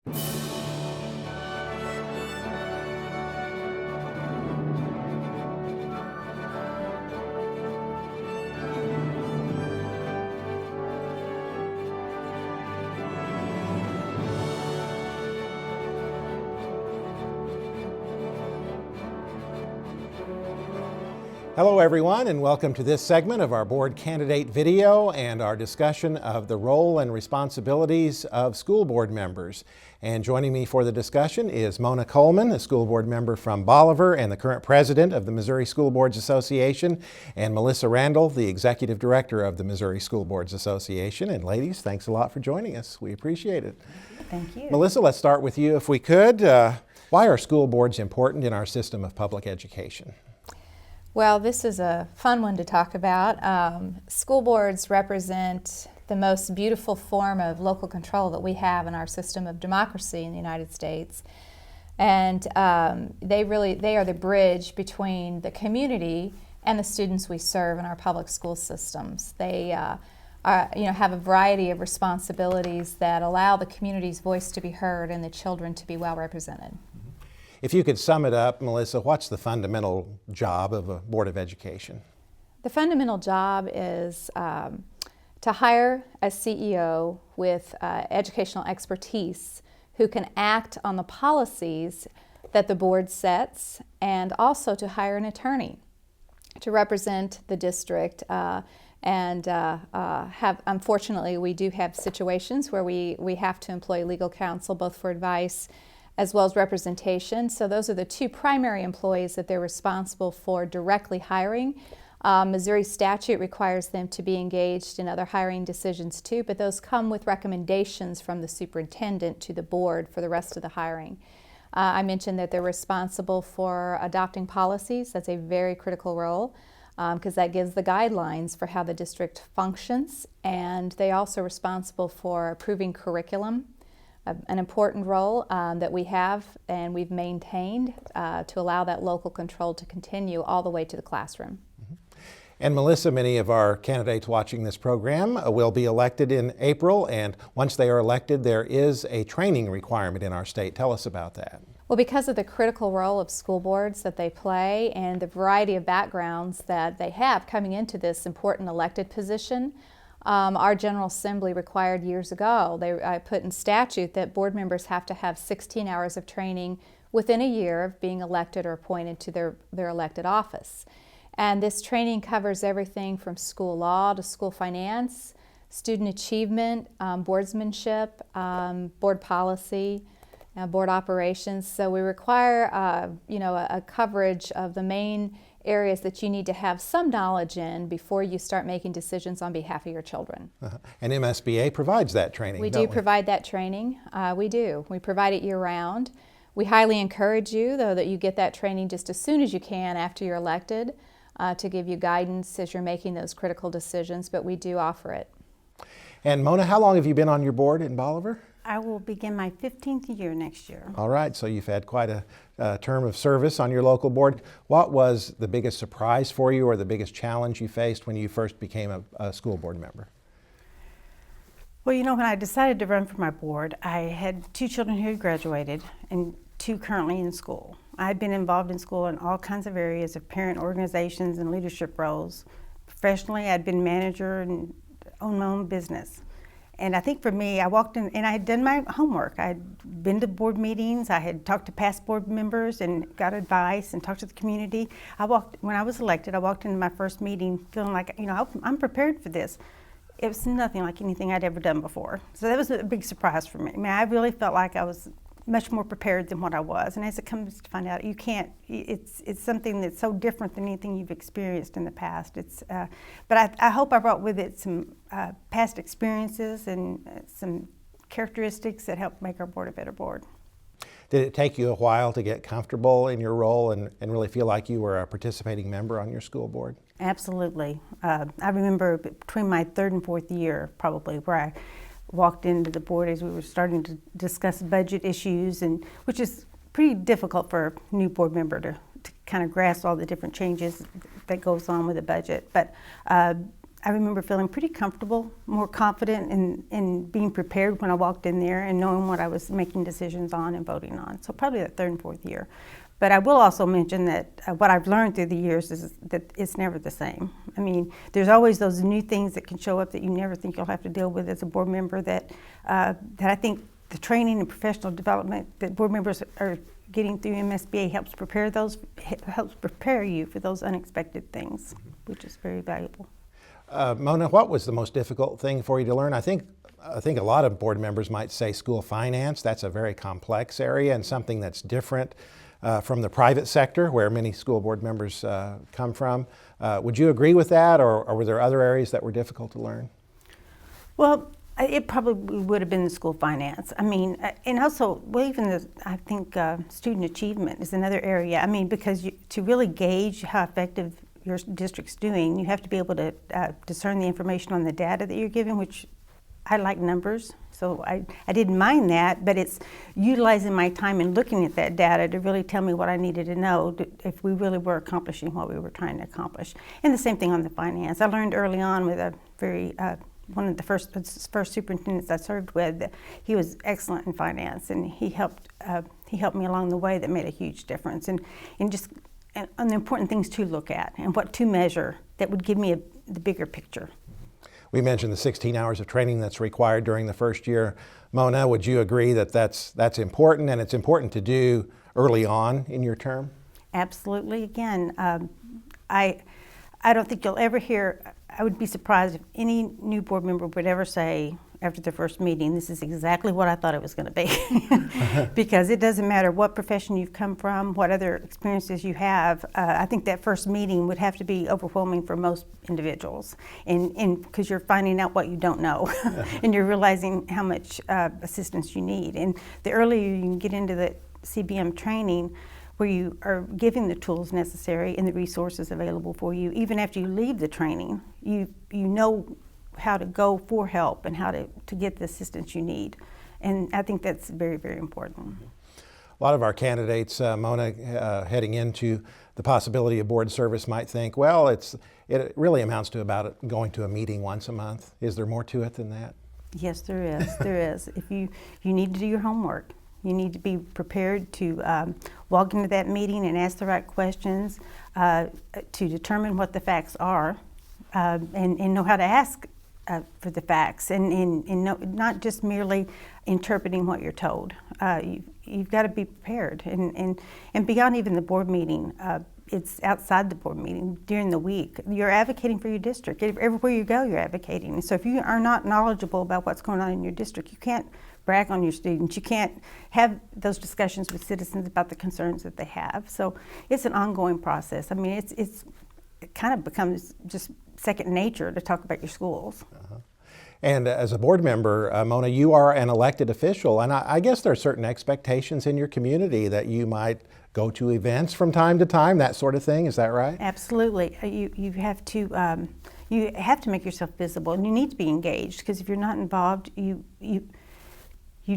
Hello everyone, and welcome to this segment of our board candidate video and our discussion of the role and responsibilities of school board members. And joining me for the discussion is Mona Coleman, a school board member from Bolivar and the current president of the Missouri School Boards Association, and Melissa Randall, the executive director of the Missouri School Boards Association. And ladies, thanks a lot for joining us. We appreciate it. Thank you. Melissa, let's start with you if we could. Why are school boards important in our system of public education? Well, this is a fun one to talk about. School boards represent the most beautiful form of local control that we have in our system of democracy in the United States. And they are the bridge between the community and the students we serve in our public school systems. They have a variety of responsibilities that allow the community's voice to be heard and the children to be well represented. If you could sum it up, Melissa, what's the fundamental job of a Board of Education? The fundamental job is to hire a CEO with educational expertise who can act on the policies that the board sets, and also to hire an attorney to represent the district. Unfortunately, we do have situations where we have to employ legal counsel both for advice as well as representation. So those are the two primary employees that they're responsible for directly hiring. Missouri statute requires them to be engaged in other hiring decisions too, but those come with recommendations from the superintendent to the board for the rest of the hiring. I mentioned that they're responsible for adopting policies. That's a very critical role because that gives the guidelines for how the district functions, and they also are responsible for approving curriculum, an important role that we have and we've maintained to allow that local control to continue all the way to the classroom. And Melissa, many of our candidates watching this program will be elected in April, and once they are elected, there is a training requirement in our state. Tell us about that. Well, because of the critical role of school boards that they play and the variety of backgrounds that they have coming into this important elected position, our General Assembly required years ago, I put in statute that board members have to have 16 hours of training within a year of being elected or appointed to their elected office. And this training covers everything from school law to school finance, student achievement, boardsmanship, board policy, board operations. So we require a coverage of the main areas that you need to have some knowledge in before you start making decisions on behalf of your children. And MSBA provides that training, We do provide that training. We do. We provide it year-round. We highly encourage you, though, that you get that training just as soon as you can after you're elected to give you guidance as you're making those critical decisions, but we do offer it. And Mona, how long have you been on your board in Bolivar? I will begin my 15th year next year. All right, so you've had quite a term of service on your local board. What was the biggest surprise for you or the biggest challenge you faced when you first became a school board member? Well, when I decided to run for my board, I had 2 children who had graduated and 2 currently in school. I had been involved in school in all kinds of areas of parent organizations and leadership roles. Professionally, I'd been manager and owned my own business. And I think for me, I walked in and I had done my homework. I had been to board meetings, I had talked to past board members and got advice and talked to the community. When I was elected, I walked into my first meeting feeling like, I'm prepared for this. It was nothing like anything I'd ever done before. So that was a big surprise for me. I really felt like I was much more prepared than what I was. And as it comes to find out, it's something that's so different than anything you've experienced in the past. But I hope I brought with it some past experiences and some characteristics that help make our board a better board. Did it take you a while to get comfortable in your role and really feel like you were a participating member on your school board? Absolutely. I remember between my 3rd and 4th year, probably, where I walked into the board as we were starting to discuss budget issues, and which is pretty difficult for a new board member to kind of grasp all the different changes that goes on with the budget. But I remember feeling pretty comfortable, more confident in being prepared when I walked in there and knowing what I was making decisions on and voting on. So probably the third and fourth year. But I will also mention that what I've learned through the years is that it's never the same. I mean, there's always those new things that can show up that you never think you'll have to deal with as a board member that I think the training and professional development that board members are getting through MSBA helps prepare you for those unexpected things, which is very valuable. Mona, what was the most difficult thing for you to learn? I think a lot of board members might say school finance. That's a very complex area and something that's different from the private sector where many school board members come from. Would you agree with that, or were there other areas that were difficult to learn? Well, it probably would have been the school finance. I mean, and also, well, even I think student achievement is another area. I mean, because to really gauge how effective your district's doing, you have to be able to discern the information on the data that you're given, which I like numbers, so I didn't mind that, but it's utilizing my time and looking at that data to really tell me what I needed to know if we really were accomplishing what we were trying to accomplish. And the same thing on the finance. I learned early on with a very, one of the first superintendents I served with, he was excellent in finance, and he helped me along the way. That made a huge difference, and just on the important things to look at and what to measure that would give me the bigger picture. We mentioned the 16 hours of training that's required during the first year. Mona, would you agree that that's important, and it's important to do early on in your term? Absolutely. Again, I don't think you'll ever hear, I would be surprised if any new board member would ever say after the first meeting, this is exactly what I thought it was going to be. Because it doesn't matter what profession you've come from, what other experiences you have. I think that first meeting would have to be overwhelming for most individuals, and because you're finding out what you don't know, and you're realizing how much assistance you need. And the earlier you can get into the CBM training, where you are giving the tools necessary and the resources available for you, even after you leave the training, you know how to go for help and how to get the assistance you need. And I think that's very, very important. A lot of our candidates, Mona, heading into the possibility of board service might think, well, it really amounts to about going to a meeting once a month. Is there more to it than that? Yes, there is. There is. If you need to do your homework. You need to be prepared to walk into that meeting and ask the right questions to determine what the facts are, and know how to ask for the facts, and not just merely interpreting what you're told. You've got to be prepared, and beyond even the board meeting, it's outside the board meeting during the week. You're advocating for your district. Everywhere you go, you're advocating. And so if you are not knowledgeable about what's going on in your district, you can't brag on your students. You can't have those discussions with citizens about the concerns that they have. So it's an ongoing process. I mean, it kind of becomes just second nature to talk about your schools. Uh-huh. And as a board member, Mona, you are an elected official, and I guess there are certain expectations in your community that you might go to events from time to time, that sort of thing. Is that right? Absolutely. You have to make yourself visible, and you need to be engaged, because if you're not involved, you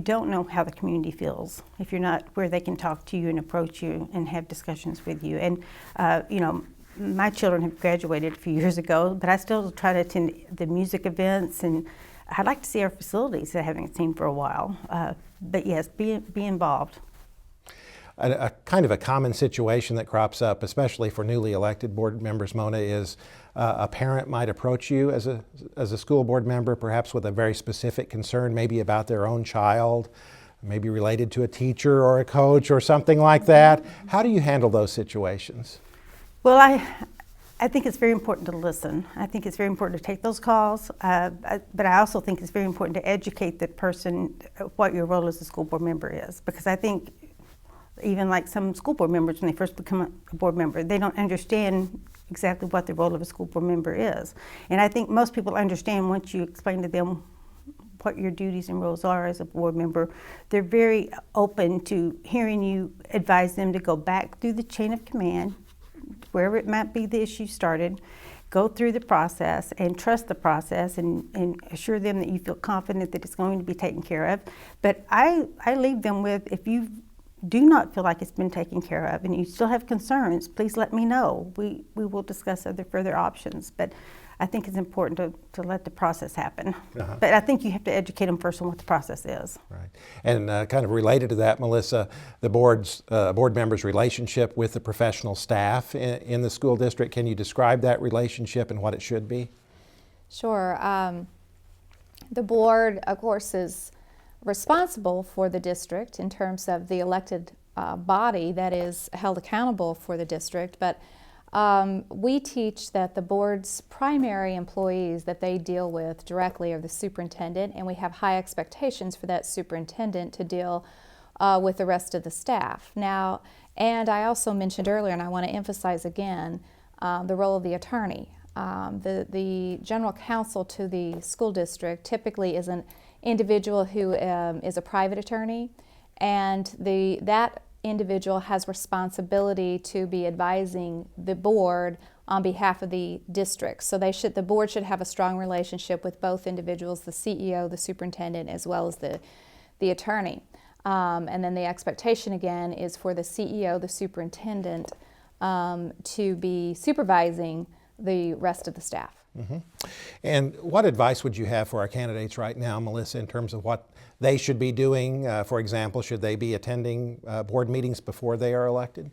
don't know how the community feels if you're not where they can talk to you and approach you and have discussions with you. And my children have graduated a few years ago, but I still try to attend the music events, and I'd like to see our facilities that I haven't seen for a while. But yes, be involved. A kind of a common situation that crops up, especially for newly elected board members, Mona, is a parent might approach you as a school board member, perhaps with a very specific concern, maybe about their own child, maybe related to a teacher or a coach or something like that. How do you handle those situations? Well, I think it's very important to listen. I think it's very important to take those calls, but I also think it's very important to educate the person what your role as a school board member is, because I think even like some school board members, when they first become a board member, they don't understand exactly what the role of a school board member is. And I think most people understand once you explain to them what your duties and roles are as a board member. They're very open to hearing you advise them to go back through the chain of command, wherever it might be the issue started, go through the process and trust the process, and assure them that you feel confident that it's going to be taken care of. But I leave them with, if you do not feel like it's been taken care of and you still have concerns, please let me know. We will discuss other further options. But I think it's important to let the process happen. Uh-huh. But I think you have to educate them first on what the process is. Right. And kind of related to that, Melissa, the board members' relationship with the professional staff in the school district, can you describe that relationship and what it should be? Sure. The board, of course, is responsible for the district in terms of the elected body that is held accountable for the district, but we teach that the board's primary employees that they deal with directly are the superintendent, and we have high expectations for that superintendent to deal with the rest of the staff. Now, and I also mentioned earlier, and I want to emphasize again, the role of the attorney. The general counsel to the school district typically is an individual who is a private attorney, and that individual has responsibility to be advising the board on behalf of the district. So the board should have a strong relationship with both individuals, the CEO, the superintendent, as well as the attorney. And then the expectation again is for the CEO, the superintendent, to be supervising the rest of the staff. Mm-hmm. And what advice would you have for our candidates right now, Melissa, in terms of what they should be doing? For example, should they be attending board meetings before they are elected?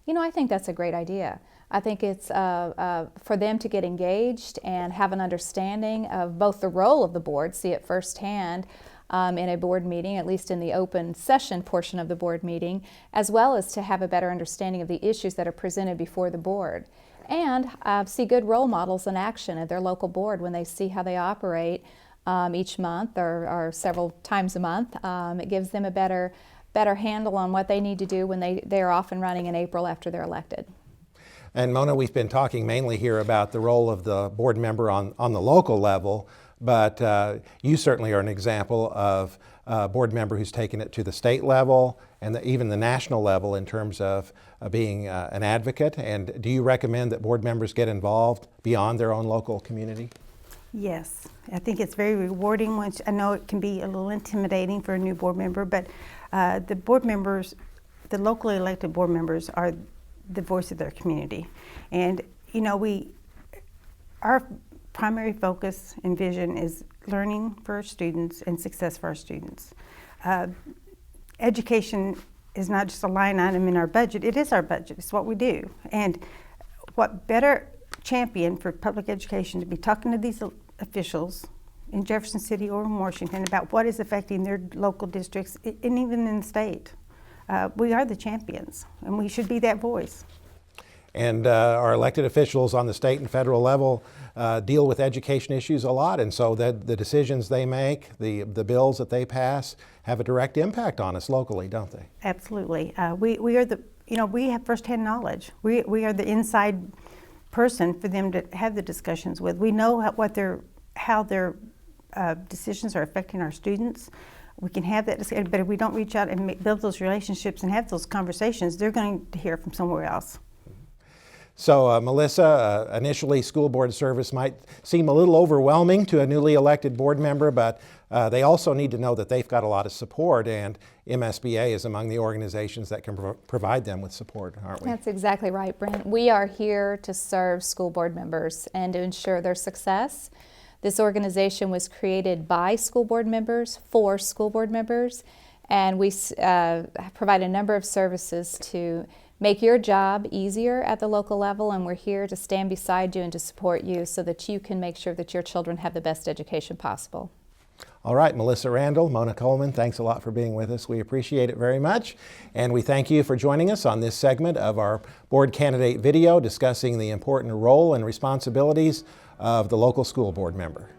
You know, I think that's a great idea. I think it's for them to get engaged and have an understanding of both the role of the board, see it firsthand in a board meeting, at least in the open session portion of the board meeting, as well as to have a better understanding of the issues that are presented before the board. And see good role models in action at their local board when they see how they operate each month or several times a month. It gives them a better handle on what they need to do when they're off and running in April after they're elected. And Mona, we've been talking mainly here about the role of the board member on the local level, but you certainly are an example of a board member who's taken it to the state level and even the national level in terms of being an advocate. And do you recommend that board members get involved beyond their own local community? Yes, I think it's very rewarding. Once I know it can be a little intimidating for a new board member, but the board members, the locally elected board members, are the voice of their community. And you know, our primary focus and vision is learning for our students and success for our students. Education is not just a line item in our budget, it is our budget, it's what we do. And what better champion for public education to be talking to these officials in Jefferson City or in Washington about what is affecting their local districts and even in the state. We are the champions and we should be that voice. And our elected officials on the state and federal level deal with education issues a lot, and so the decisions they make, the bills that they pass, have a direct impact on us locally, don't they? Absolutely. We are the, we have firsthand knowledge. We are the inside person for them to have the discussions with. We know how their decisions are affecting our students. We can have that discussion, but if we don't reach out and build those relationships and have those conversations, they're going to hear from somewhere else. So Melissa, initially school board service might seem a little overwhelming to a newly elected board member, but they also need to know that they've got a lot of support, and MSBA is among the organizations that can provide them with support, aren't we? That's exactly right, Brent. We are here to serve school board members and to ensure their success. This organization was created by school board members for school board members, and we provide a number of services to make your job easier at the local level, and we're here to stand beside you and to support you so that you can make sure that your children have the best education possible. All right, Melissa Randall, Mona Coleman, thanks a lot for being with us. We appreciate it very much, and we thank you for joining us on this segment of our board candidate video discussing the important role and responsibilities of the local school board member.